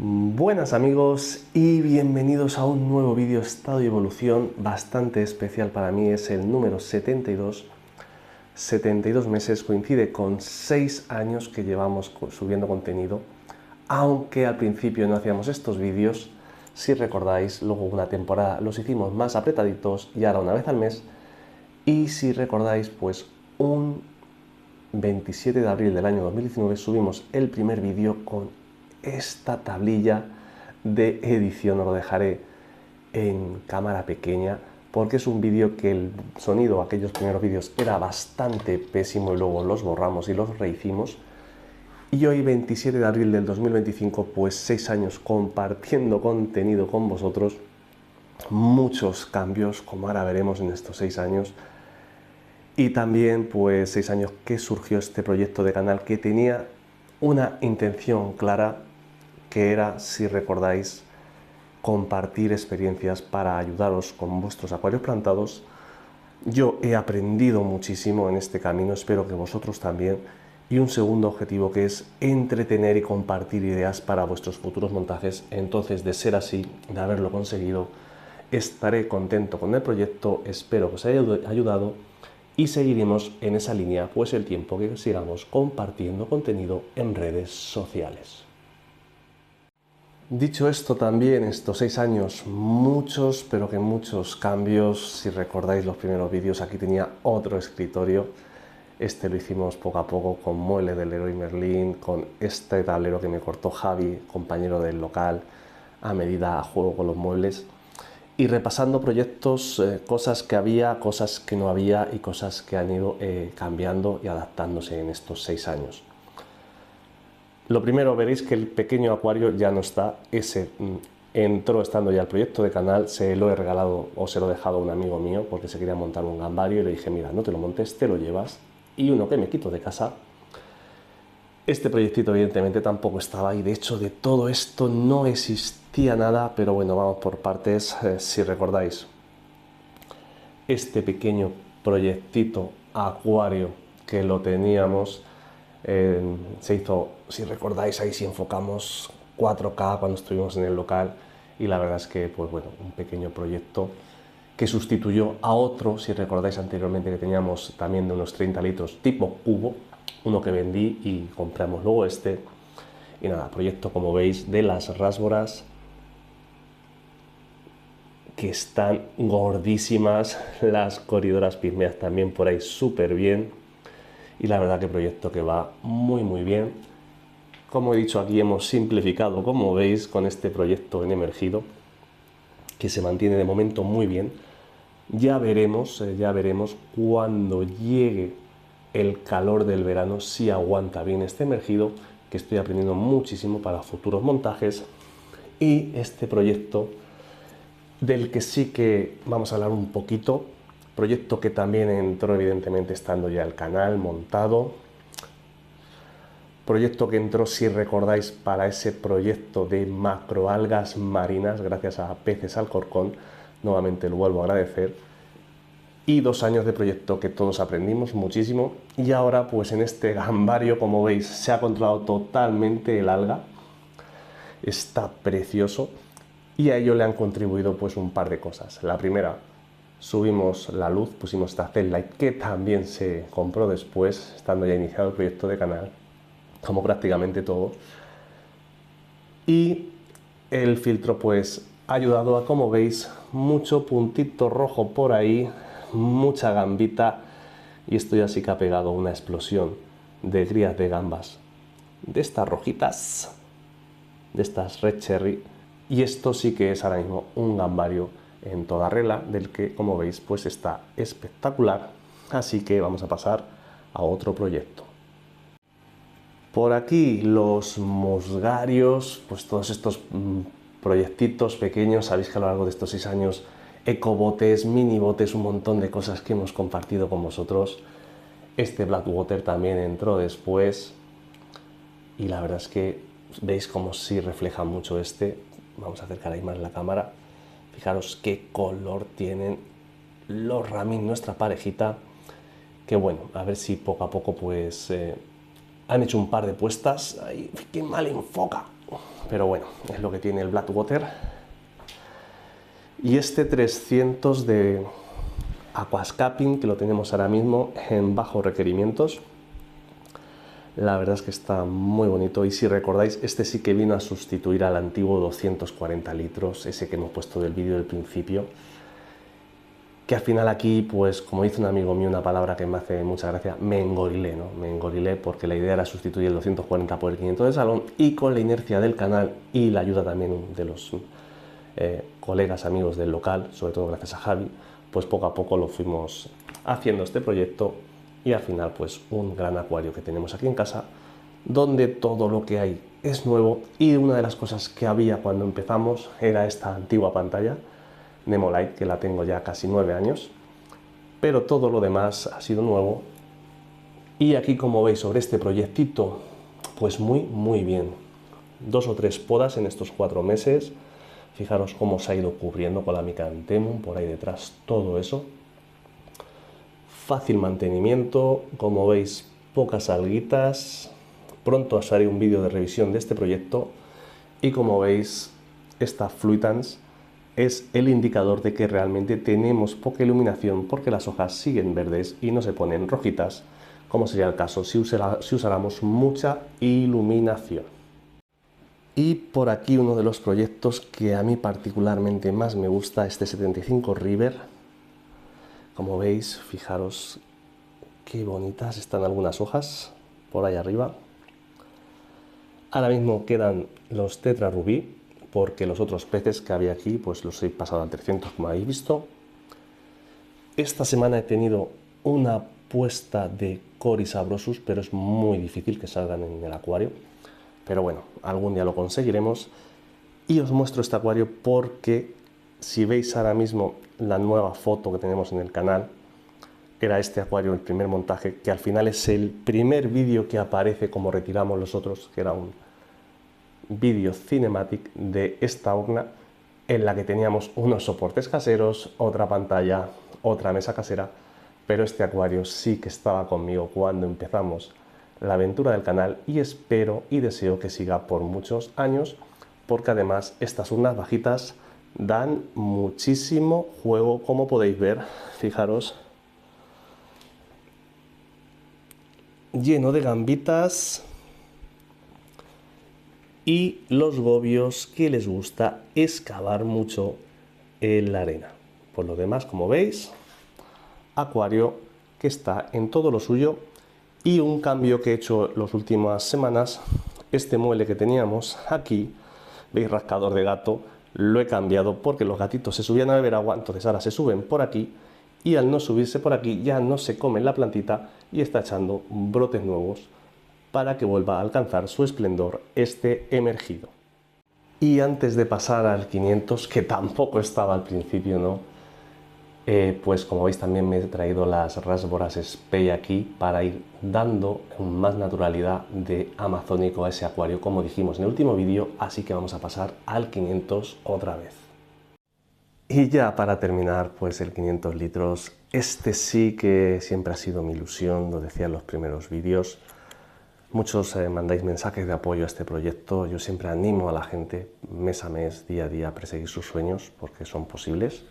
Buenas amigos y bienvenidos a un nuevo vídeo estado y evolución bastante especial para mí. Es el número 72. 72 meses, coincide con 6 años que llevamos subiendo contenido, aunque al principio no hacíamos estos vídeos. Si recordáis, luego una temporada los hicimos más apretaditos y ahora una vez al mes. Y si recordáis, pues un 27 de abril del año 2019 subimos el primer vídeo con esta tablilla de edición. Os lo dejaré en cámara pequeña porque es un vídeo que el sonido, aquellos primeros vídeos, era bastante pésimo y luego los borramos y los rehicimos. Y hoy, 27 de abril del 2025, pues 6 años compartiendo contenido con vosotros, muchos cambios, como ahora veremos en estos 6 años. Y también pues 6 años que surgió este proyecto de canal que tenía una intención clara, que era, si recordáis, compartir experiencias para ayudaros con vuestros acuarios plantados. Yo he aprendido muchísimo en este camino, espero que vosotros también. Y un segundo objetivo, que es entretener y compartir ideas para vuestros futuros montajes. Entonces, de ser así, de haberlo conseguido, estaré contento con el proyecto, espero que os haya ayudado y seguiremos en esa línea pues el tiempo que sigamos compartiendo contenido en redes sociales. Dicho esto, también estos 6 años, muchos, pero que muchos cambios. Si recordáis los primeros vídeos, aquí tenía otro escritorio. Este lo hicimos poco a poco con muebles del Leroy Merlin, con este tablero que me cortó Javi, compañero del local, a medida, a juego con los muebles. Y repasando proyectos, cosas que había, cosas que no había y cosas que han ido cambiando y adaptándose en estos 6 años. Lo primero, veréis que el pequeño acuario ya no está. Ese entró estando ya el proyecto de canal, se lo he regalado o se lo he dejado a un amigo mío porque se quería montar un gambario y le dije, mira, no te lo montes, te lo llevas. Y uno que me quito de casa. Este proyectito evidentemente tampoco estaba y de hecho de todo esto no existía nada, pero bueno, vamos por partes. Si recordáis, este pequeño proyectito acuario que lo teníamos, se hizo, si recordáis, ahí sí enfocamos 4K cuando estuvimos en el local, y la verdad es que pues bueno, un pequeño proyecto que sustituyó a otro, si recordáis anteriormente, que teníamos también de unos 30 litros tipo cubo, uno que vendí y compramos luego este. Y nada, proyecto, como veis, de las rásboras, que están gordísimas, las coridoras pigmeas también por ahí súper bien, y la verdad que proyecto que va muy bien. Como he dicho, aquí hemos simplificado, como veis, con este proyecto en emergido, que se mantiene de momento muy bien. Ya veremos cuando llegue el calor del verano si aguanta bien este emergido, que estoy aprendiendo muchísimo para futuros montajes. Y este proyecto del que sí que vamos a hablar un poquito, proyecto que también entró evidentemente estando ya el canal montado, proyecto que entró, si recordáis, para ese proyecto de macroalgas marinas gracias a Peces Alcorcón, nuevamente lo vuelvo a agradecer. Y 2 años de proyecto que todos aprendimos muchísimo, y ahora pues en este gambario, como veis, se ha controlado totalmente el alga, está precioso. Y a ello le han contribuido pues un par de cosas. La primera, subimos la luz, pusimos esta Zenlight que también se compró después, estando ya iniciado el proyecto de canal, como prácticamente todo. Y el filtro pues ha ayudado a, como veis, mucho puntito rojo por ahí, mucha gambita, y esto ya sí que ha pegado una explosión de crías de gambas, de estas rojitas, de estas Red Cherry. Y esto sí que es ahora mismo un gambario en toda regla, del que, como veis, pues está espectacular. Así que vamos a pasar a otro proyecto. Por aquí los musgarios, pues todos estos proyectitos pequeños. Sabéis que a lo largo de estos 6 años, ecobotes, mini botes, un montón de cosas que hemos compartido con vosotros. Este Blackwater también entró después y la verdad es que veis como sí refleja mucho este. Vamos a acercar ahí más la cámara. Fijaros qué color tienen los ramis, nuestra parejita. Que bueno, a ver si poco a poco pues han hecho un par de puestas. Ay, qué mal enfoca. pero bueno, es lo que tiene el Blackwater. Y este 300 de aquascaping, que lo tenemos ahora mismo en bajos requerimientos. La verdad es que está muy bonito, y si recordáis, este sí que vino a sustituir al antiguo 240 litros, ese que hemos puesto del vídeo del principio, que al final aquí, pues como dice un amigo mío, una palabra que me hace mucha gracia, me engorilé, ¿no? Me engorilé porque la idea era sustituir el 240 por el 500 de salón, y con la inercia del canal y la ayuda también de los colegas, amigos del local, sobre todo gracias a Javi, pues poco a poco lo fuimos haciendo este proyecto, y al final pues un gran acuario que tenemos aquí en casa, donde todo lo que hay es nuevo. Y una de las cosas que había cuando empezamos era esta antigua pantalla Nemolite, que la tengo ya casi 9 años, pero todo lo demás ha sido nuevo. Y aquí, como veis, sobre este proyectito, pues muy bien. 2 o 3 podas en estos 4 meses. Fijaros cómo se ha ido cubriendo con la Micanthemum, por ahí detrás, todo eso. Fácil mantenimiento, como veis, pocas alguitas. Pronto os haré un vídeo de revisión de este proyecto, y como veis, esta Fluitans es el indicador de que realmente tenemos poca iluminación, porque las hojas siguen verdes y no se ponen rojitas, como sería el caso si usáramos mucha iluminación. Y por aquí uno de los proyectos que a mí particularmente más me gusta, este 75 River. Como veis, fijaros qué bonitas están algunas hojas por ahí arriba. Ahora mismo quedan los Tetra Rubí, porque los otros peces que había aquí pues los he pasado al 300, como habéis visto. Esta semana he tenido una puesta de Coris abrosus, pero es muy difícil que salgan en el acuario. Pero bueno, algún día lo conseguiremos. Y os muestro este acuario porque, si veis ahora mismo la nueva foto que tenemos en el canal, era este acuario, el primer montaje, que al final es el primer vídeo que aparece como retiramos los otros, que era un vídeo cinematic de esta urna, en la que teníamos unos soportes caseros, otra pantalla, otra mesa casera, pero este acuario sí que estaba conmigo cuando empezamos la aventura del canal, y espero y deseo que siga por muchos años, porque además estas urnas bajitas dan muchísimo juego, como podéis ver. Fijaros, lleno de gambitas y los gobios, que les gusta excavar mucho en la arena. Por lo demás, como veis, acuario que está en todo lo suyo. Y un cambio que he hecho las últimas semanas, este mueble que teníamos aquí, veis, rascador de gato, lo he cambiado porque los gatitos se subían a beber agua, entonces ahora se suben por aquí, y al no subirse por aquí ya no se comen la plantita y está echando brotes nuevos para que vuelva a alcanzar su esplendor este emergido. Y antes de pasar al 500, que tampoco estaba al principio, ¿no? Pues como veis, también me he traído las Rasboras Spey aquí para ir dando más naturalidad de amazónico a ese acuario, como dijimos en el último vídeo. Así que vamos a pasar al 500 otra vez. Y ya para terminar, pues el 500 litros, este sí que siempre ha sido mi ilusión, lo decía en los primeros vídeos. Muchos mandáis mensajes de apoyo a este proyecto. Yo siempre animo a la gente mes a mes, día a día, a perseguir sus sueños, porque son posibles.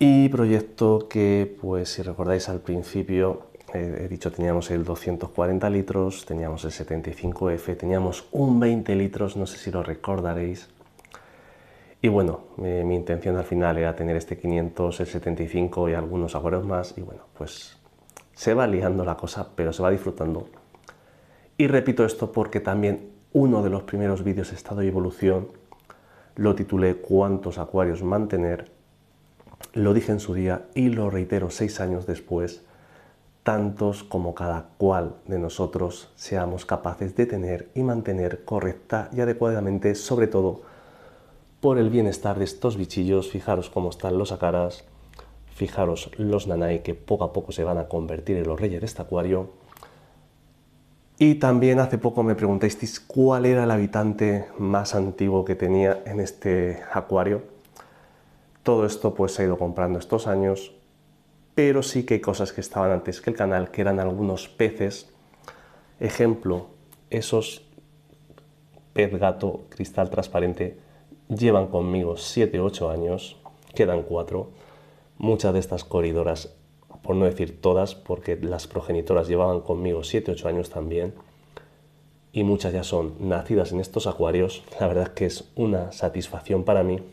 Y proyecto que, pues si recordáis al principio, he dicho, teníamos el 240 litros, teníamos el 75F, teníamos un 20 litros, no sé si lo recordaréis. Y bueno, mi intención al final era tener este 500, el 75 y algunos acuarios más. Y bueno, pues se va liando la cosa, pero se va disfrutando. Y repito esto porque también uno de los primeros vídeos, estado y evolución, lo titulé ¿Cuántos acuarios mantener? Lo dije en su día y lo reitero 6 años después: tantos como cada cual de nosotros seamos capaces de tener y mantener correcta y adecuadamente, sobre todo por el bienestar de estos bichillos. Fijaros cómo están los acaras, fijaros los nanay, que poco a poco se van a convertir en los reyes de este acuario. Y también hace poco me preguntasteis cuál era el habitante más antiguo que tenía en este acuario. Todo esto pues se ha ido comprando estos años, pero sí que hay cosas que estaban antes que el canal, que eran algunos peces. Ejemplo, esos pez gato, cristal transparente, llevan conmigo 7 u 8 años, quedan 4. Muchas de estas corridoras, por no decir todas, porque las progenitoras llevaban conmigo 7 u 8 años también, y muchas ya son nacidas en estos acuarios. La verdad es que es una satisfacción para mí.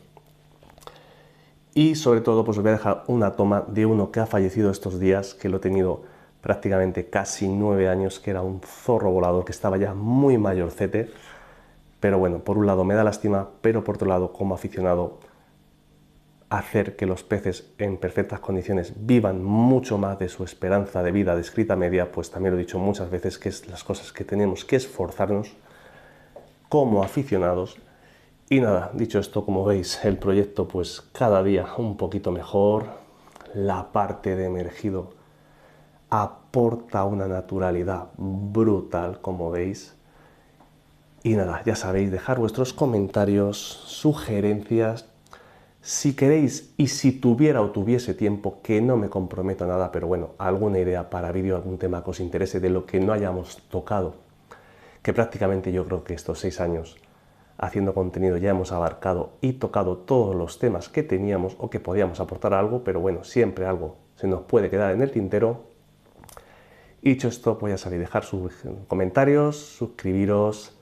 Y sobre todo, pues os voy a dejar una toma de uno que ha fallecido estos días, que lo he tenido prácticamente casi 9 años, que era un zorro volador que estaba ya muy mayorcete. Pero bueno, por un lado me da lástima, pero por otro lado, como aficionado, hacer que los peces en perfectas condiciones vivan mucho más de su esperanza de vida descrita media, pues también lo he dicho muchas veces, que es las cosas que tenemos que esforzarnos como aficionados. Y nada, dicho esto, como veis, el proyecto pues cada día un poquito mejor. La parte de emergido aporta una naturalidad brutal, como veis. Y nada, ya sabéis, dejar vuestros comentarios, sugerencias, si queréis y si tuviera o tuviese tiempo, que no me comprometo a nada, pero bueno, alguna idea para vídeo, algún tema que os interese de lo que no hayamos tocado, que prácticamente yo creo que estos 6 años haciendo contenido ya hemos abarcado y tocado todos los temas que teníamos o que podíamos aportar algo, pero bueno, siempre algo se nos puede quedar en el tintero. Y dicho esto, pues ya sabéis, dejar sus comentarios, suscribiros.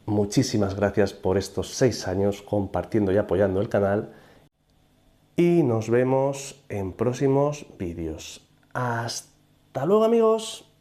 Muchísimas gracias por estos 6 años compartiendo y apoyando el canal. Y nos vemos en próximos vídeos. ¡Hasta luego, amigos!